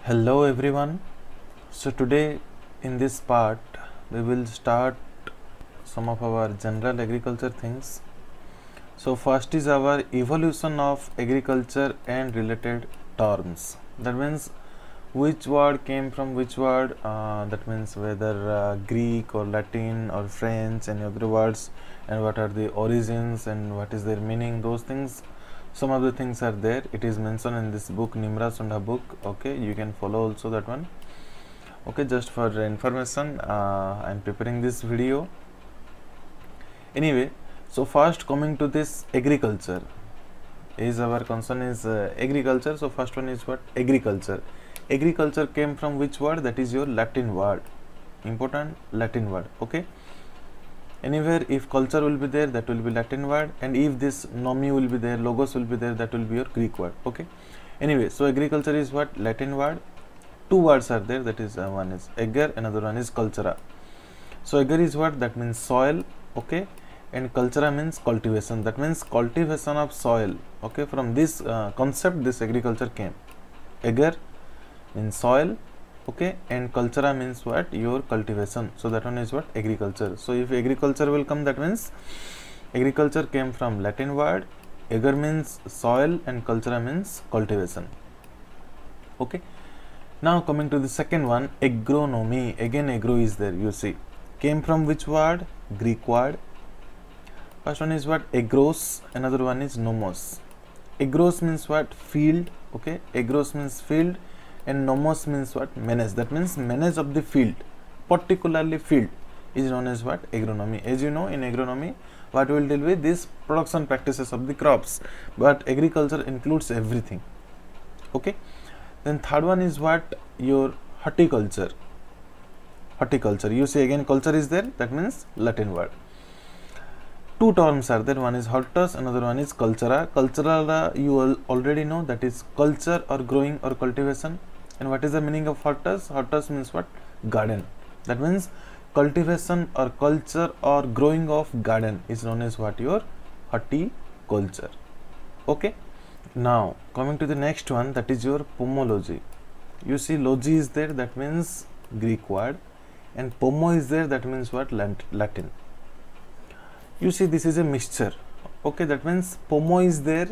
Hello everyone. So today in this part we will start some of our general agriculture things. So first is our evolution of agriculture and related terms. That means which word came from which word, that means whether Greek or Latin or French and other words, and what are the origins and what is their meaning, those things. Some of the things are there. It is mentioned in this book, Nem Raj Sunda book. Okay, you can follow also that one. Okay, just for information, I am preparing this video. Anyway, so first coming to this agriculture, is our concern is agriculture. So first one is what? Agriculture. Agriculture came from which word? That is your Latin word. Important Latin word. Okay. Anywhere if culture will be there, that will be Latin word, and if this nomi will be there, logos will be there, that will be your Greek word. Okay. Anyway, so agriculture is what? Latin word. Two words are there, that is one is ager, another one is cultura. So ager is what? That means soil. Okay, and cultura means cultivation, that means cultivation of soil. Okay, from this concept this agriculture came. Ager means soil. Okay, and cultura means what? Your cultivation. So that one is what? Agriculture. So if agriculture will come, that means agriculture came from Latin word. Ager means soil and cultura means cultivation. Okay, now coming to the second one, agronomy. Again agro is there, you see, came from which word? Greek word. First one is what? Agros, another one is nomos. Agros means what? Field. Okay, agros means field, and nomos means what? Manage. That means manage of the field, particularly field is known as what? Agronomy. As you know, in agronomy what we will deal with these production practices of the crops, but agriculture includes everything. Okay, then third one is what? Your horticulture. Horticulture, you see again culture is there, that means Latin word. Two terms are there, one is hortus, another one is cultura. Cultura you already know, that is culture or growing or cultivation. And what is the meaning of hortus? Hortus means what? Garden. That means cultivation or culture or growing of garden is known as what? Your horticulture. Okay, now coming to the next one, that is your pomology. You see logy is there, that means Greek word, and pomo is there, that means what? Latin. You see this is a mixture. Okay, that means pomo is there.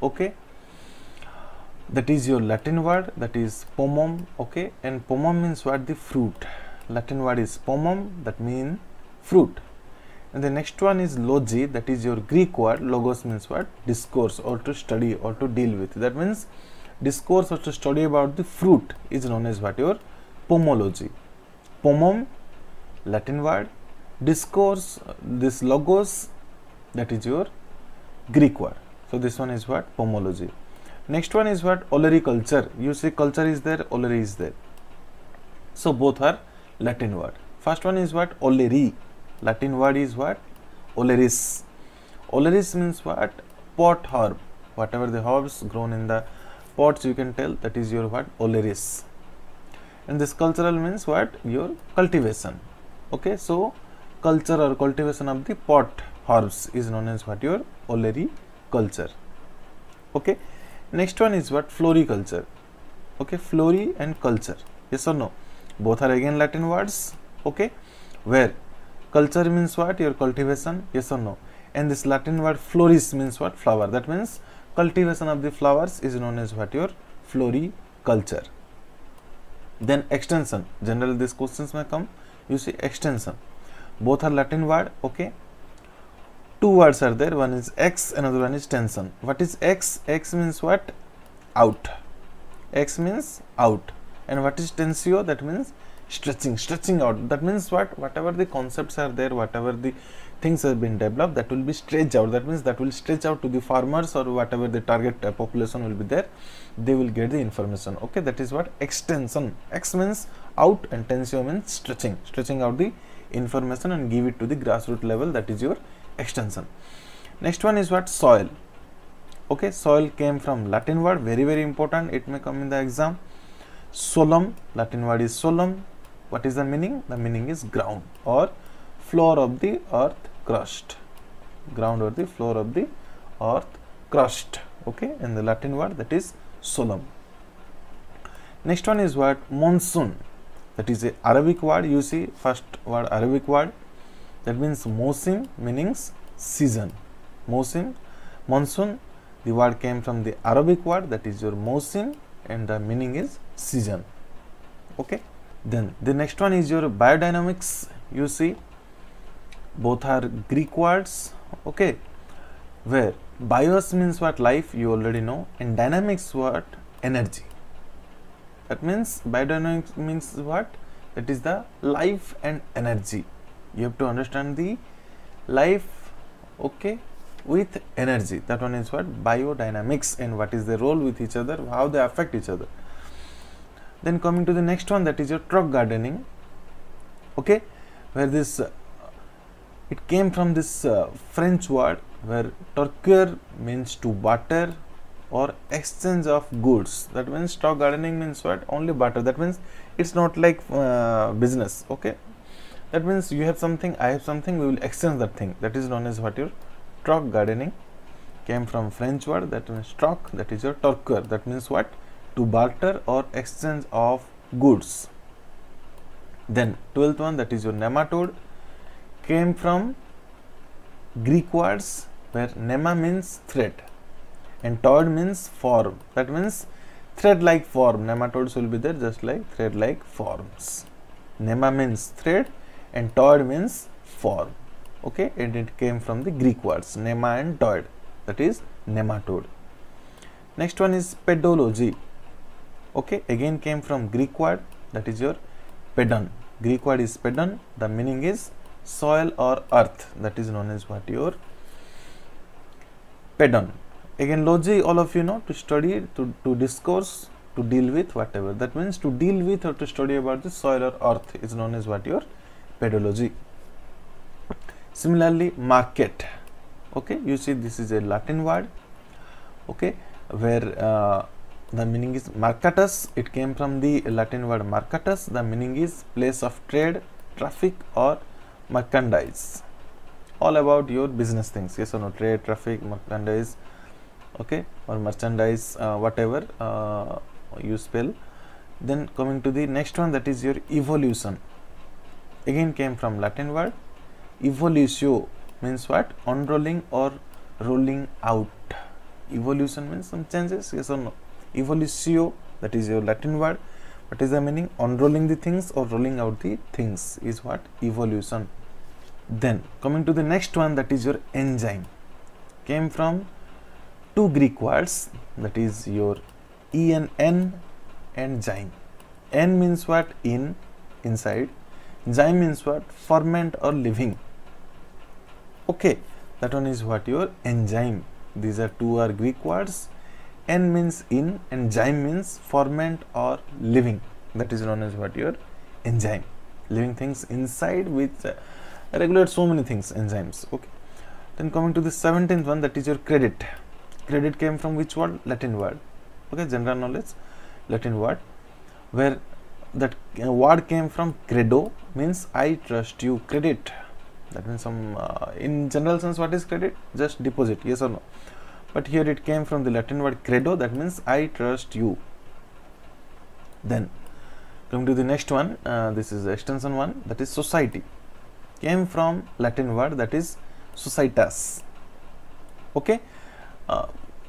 Okay, that is your Latin word, that is pomum. Okay, and pomum means what? The fruit. Latin word is pomum, that means fruit. And the next one is logi, that is your Greek word. Logos means what? Discourse, or to study or to deal with. That means discourse or to study about the fruit is known as what? Your pomology. Pomum, Latin word. Discourse, this logos, that is your Greek word. So this one is what? Pomology. Next one is what? Olericulture. You see culture is there, oleri is there. So both are Latin word. First one is what? Oleri. Latin word is what? Oleris. Oleris means what? Pot herb. Whatever the herbs grown in the pots, you can tell, that is your what? Oleris. And this cultural means what? Your cultivation. Okay, so culture or cultivation of the pot herbs is known as what? Your olericulture. Okay, next one is what? Floriculture. Okay, flori and culture, yes or no? Both are again Latin words. Okay, where culture means what? Your cultivation, yes or no? And this Latin word floris means what? Flower. That means cultivation of the flowers is known as what? Your floriculture. Then extension. Generally these questions may come. You see extension. Both are Latin word. Okay, two words are there, one is ex, another one is tension. What is ex? Ex means what? Out. Ex means out. And what is tensio? That means stretching out. That means what? Whatever the concepts are there, whatever the things have been developed, that will be stretched out. That means that will stretch out to the farmers or whatever the target population will be there, they will get the information. Okay, that is what? Extension. Ex means out and tensio means stretching out the information and give it to the grassroots level, that is your extension. Next one is what? Soil. Okay, soil came from Latin word, very important, it may come in the exam. Solum, Latin word is solum. What is the meaning? The meaning is ground or floor of the earth crust. Ground or the floor of the earth crust. Okay, and the Latin word, that is solum. Next one is what? Monsoon. That is a Arabic word. You see first word Arabic word, that means Mosim, meanings season. Mosim, monsoon, the word came from the Arabic word, that is your Mosim, and the meaning is season. Okay. Then the next one is your biodynamics. You see both are Greek words, okay, where bios means what? Life, you already know, and dynamics what? Energy. That means biodynamics means what? That is the life and energy. You have to understand the life, okay, with energy. That one is what? Biodynamics, and what is the role with each other, how they affect each other. Then coming to the next one, that is your truck gardening, okay, where this it came from this French word where torquer means to barter or exchange of goods. That means truck gardening means what? Only barter. That means it's not like business, okay. That means you have something, I have something, we will exchange that thing. That is known as what? Your truck gardening. Came from French word, that means truck, that is your torquer. That means what? To barter or exchange of goods. Then 12th one, that is your nematode. Came from Greek words where nema means thread and toad means form. That means thread like form. Nematodes will be there just like thread like forms. Nema means thread and toad means form, okay, and it came from the Greek words nema and toad, that is nematode. Next one is pedology, okay, again came from Greek word, that is your pedon. Greek word is pedon, the meaning is soil or earth, that is known as what? Your pedon. Again logy, all of you know, to study, to discourse, to deal with, whatever. That means to deal with or to study about the soil or earth is known as what? Your pedology. Similarly market, okay, you see this is a Latin word, okay, where the meaning is marketus. It came from the Latin word marketus. The meaning is place of trade, traffic or merchandise. All about your business things, yes or no? Trade, traffic, merchandise, okay, or merchandise, whatever you spell. Then coming to the next one, that is your evolution. Again came from Latin word. Evolutio means what? Unrolling or rolling out. Evolution means some changes, yes or no? Evolutio, that is your Latin word. What is the meaning? Unrolling the things or rolling out the things is what? Evolution. Then coming to the next one, that is your enzyme. Came from two Greek words, that is your en and zyme. En means what? In, inside. Zyme means what? Ferment or living. Okay, that one is what? Your enzyme. These are two are Greek words. En means in and zyme means ferment or living. That is known as what? Your enzyme. Living things inside which regulate so many things, enzymes. Okay. Then coming to the 17th one, that is your credit. Credit came from which word? Latin word. Okay, general knowledge, Latin word, where that word came from credo, means I trust you. Credit, that means some in general sense, what is credit? Just deposit, yes or no? But here it came from the Latin word credo, that means I trust you. Then coming to the next one, this is the extension one, that is society. Came from Latin word, that is societas, okay,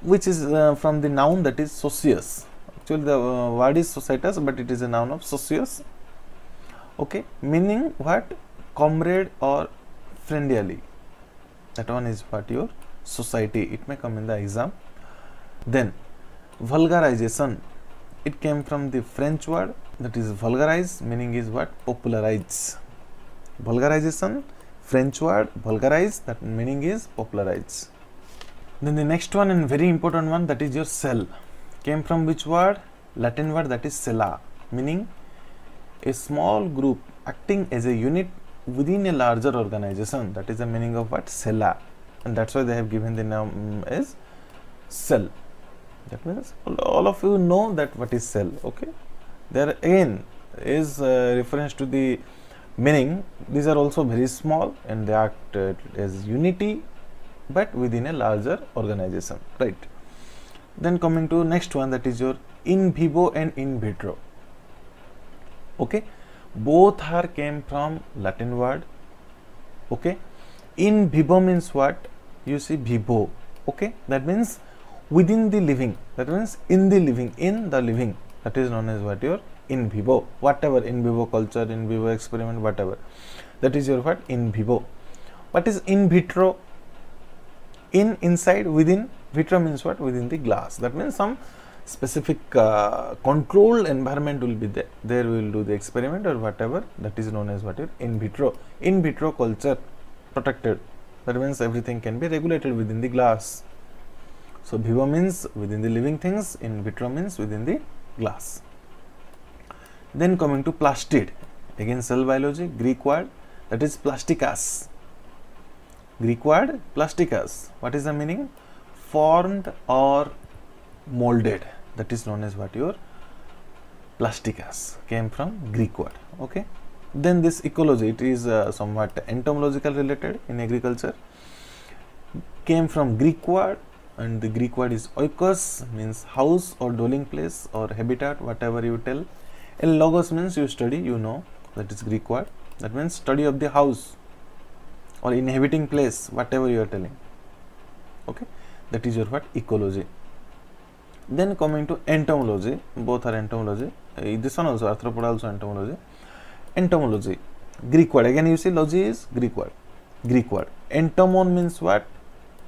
which is from the noun, that is socius. Actually the word is societas, but it is a noun of socius, okay, meaning what? Comrade or friendly. That one is what? Your society. It may come in the exam. Then vulgarization, it came from the French word, that is vulgarize, meaning is what? Popularize. Vulgarization, French word, vulgarize, that meaning is popularize. Then the next one and very important one, that is your cell. Came from which word? Latin word, that is cella, meaning a small group acting as a unit within a larger organization. That is the meaning of what? Cella, and that's why they have given the name as cell. That means all of you know that what is cell, okay. There again is reference to the meaning. These are also very small and they act as unity but within a larger organization, right? Then coming to next one, that is your in vivo and in vitro. Okay, both are came from Latin word. Okay, in vivo means what? You see vivo. Okay, that means within the living, that means in the living, that is known as what? Your in vivo. Whatever, in vivo culture, in vivo experiment, whatever, that is your what? In vivo. What is in vitro? In, inside, within. Vitro means what? Within the glass. That means some specific controlled environment will be there. There we will do the experiment or whatever, that is known as what? Your in vitro. In vitro culture, protected. That means everything can be regulated within the glass. So vivo means within the living things, in vitro means within the glass. Then coming to plastid, again cell biology, Greek word, that is plasticas. Greek word plasticas. What is the meaning? Formed or molded. That is known as what? Your plasticas, came from Greek word. Okay. Then this ecology, it is somewhat entomological related in agriculture, came from Greek word, and the Greek word is oikos, means house or dwelling place or habitat, whatever you tell. And logos means you study, you know, that is Greek word, that means study of the house or inhabiting place, whatever you are telling. Okay, that is your what? Ecology. Then coming to entomology, both are entomology. This one also, arthropoda also entomology. Entomology, Greek word, again you see logy is Greek word. Greek word. Entomon means what?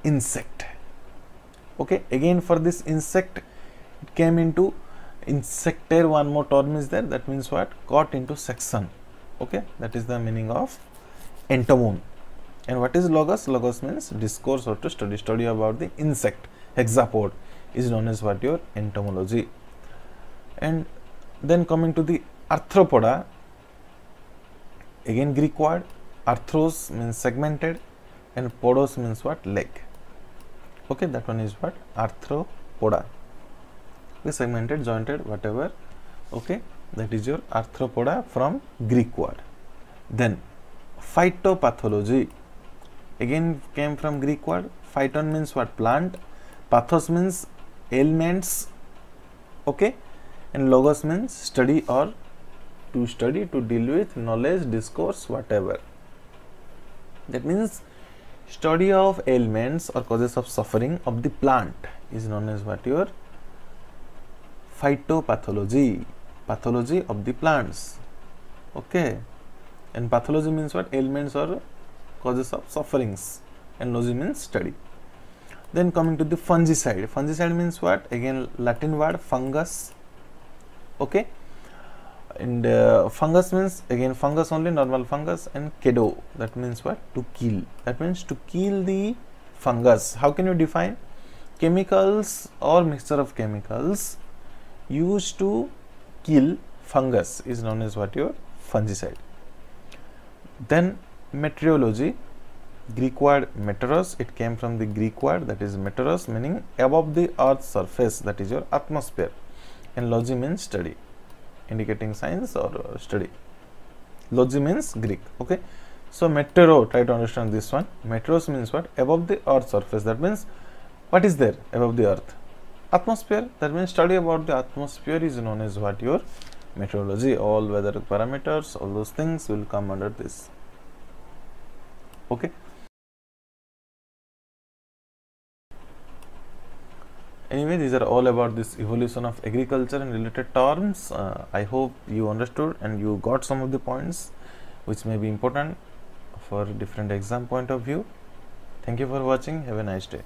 Insect. Okay, again for this insect, it came into insectare, one more term is there, that means what? Caught into section. Okay, that is the meaning of entomon. And what is logos? Logos means discourse or to study, study about the insect, hexapod, is known as what? Your entomology. And then coming to the arthropoda, again Greek word, arthros means segmented and podos means what? Leg. Okay, that one is what? Arthropoda. Okay, segmented, jointed, whatever. Okay, that is your arthropoda from Greek word. Then phytopathology, again came from Greek word. Phyton means what? Plant. Pathos means ailments. Okay, and logos means study or to study, to deal with, knowledge, discourse, whatever. That means study of ailments or causes of suffering of the plant is known as what? Your phytopathology, pathology of the plants. Okay, and pathology means what? Ailments or causes of sufferings, and logy means study. Then coming to the fungicide, fungicide means what? Again Latin word fungus. Okay, and fungus means again fungus only, normal fungus, and kedo, that means what? To kill. That means to kill the fungus. How can you define? Chemicals or mixture of chemicals used to kill fungus is known as what? Your fungicide. Then meteorology, Greek word meteoros, it came from the Greek word, that is meteoros, meaning above the earth's surface, that is your atmosphere. And logy means study, indicating science or study. Logy means Greek. Okay, so meteoro, try to understand this one. Meteoros means what? Above the earth's surface. That means what is there above the earth? Atmosphere. That means study about the atmosphere is known as what? Your meteorology. All weather parameters, all those things will come under this. Okay. Anyway, these are all about this evolution of agriculture and related terms. I hope you understood and you got some of the points which may be important for different exam point of view. Thank you for watching. Have a nice day.